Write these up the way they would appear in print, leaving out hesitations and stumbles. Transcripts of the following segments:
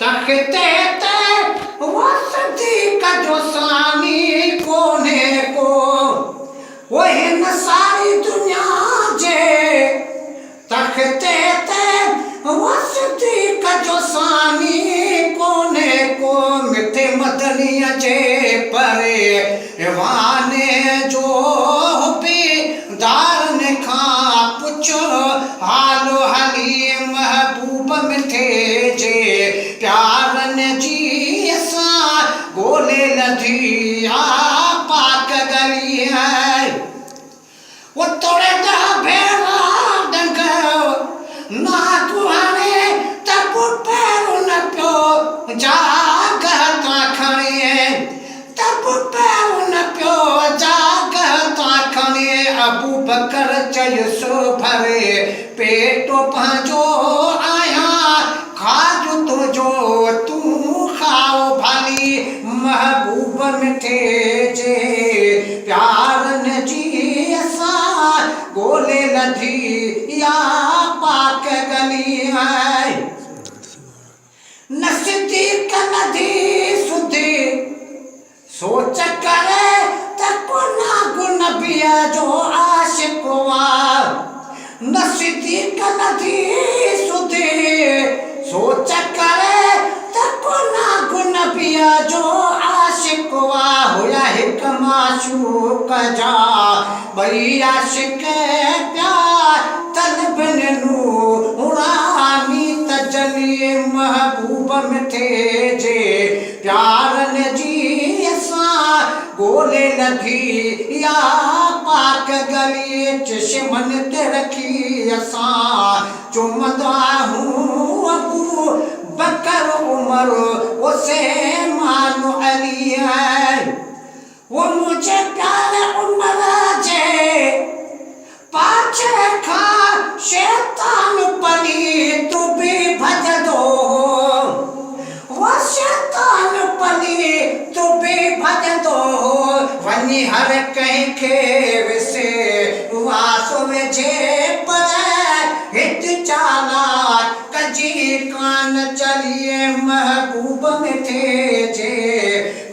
तखते ते वसती का जो सानी कोने को वो हिन सारी दुनिया जे तखते ते वसती का जो सानी कोने को मिठे मदनिया जे परे वाने जो भी दारन खा पुछो हालो हली महबूब मिठे जे प्यारन जी असा गोले लधिया पाक गली है वो तोड़े दा भेरा डंग ना कुहाने तब पैरों न प्यो जागता खड़े तब पैरों न प्यो जागता खड़े अबू बकर चयसो भरे पेटो पंहिंजो आया खाजो तुझो तू खाओ भली महबूब मिठे जे प्यारन जी असा गोले लधी या पाक गली है नसीक नदी सुधी सोच करे तको ना गुन बिया जो आशिक हुआ नसीक नदी सुधी सोच करे तको ना गुन बिया जो आशिक हुआ होया हिक माशूक जा बई आशिक प्यार तलबन नूरानी तजली महबूब मिठे जे प्यारन जी असा गोले लधी या पाक गली चश्मन ते रखी असा चुमदा हूँ अबू बकर उमर उसे मानो अली है वो मुझे प्यार उमर जे पाछे खा शैतान पली तू भी भज दो वो शैतान पली तू भी भज दो वनी हर कहीं के विसे वासो में जे पर हित चाला कजी कान चलिए महबूब मिठे जे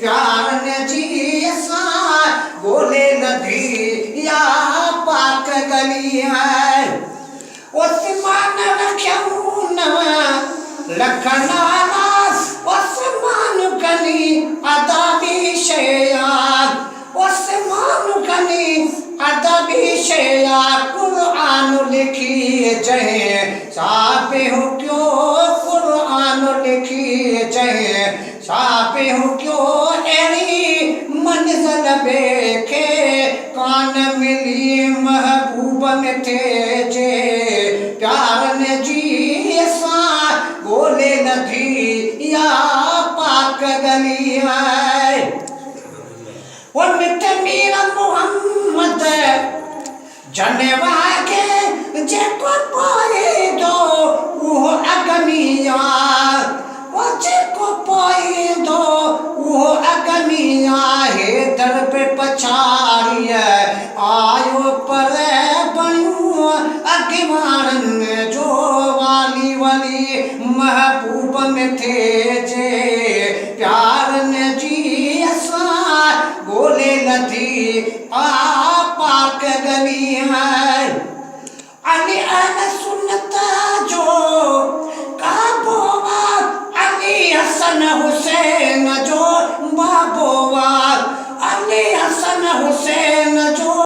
प्यारन जी असा गोले लधी या पाक गली है उस्मान रखूं नवा लखना उस्मान गनी अदाबी शयान उस्मान गनी अदाबी शया कुरान लिखी जहे सापे हो क्यों कुरान लिखी जहे सापे हो क्यों एरी मंजिल बेखे कान मिली महबूब मिठे जे प्यारन जी असा गोले लधी या पाक गली है वो मिठे मीरा मोहम्मद जनवा के जेको पाए दो वो अगनिया वो जेको पाए दो वो अगनिया है दर पे पछाड़िया आयो पर बनू अगिवारन जो वाली वाली महबूब मिठे जे प्यारन जी असा गोले लधी आ पाक गली है अली अन सुन्नत जो काबोवा अली हसन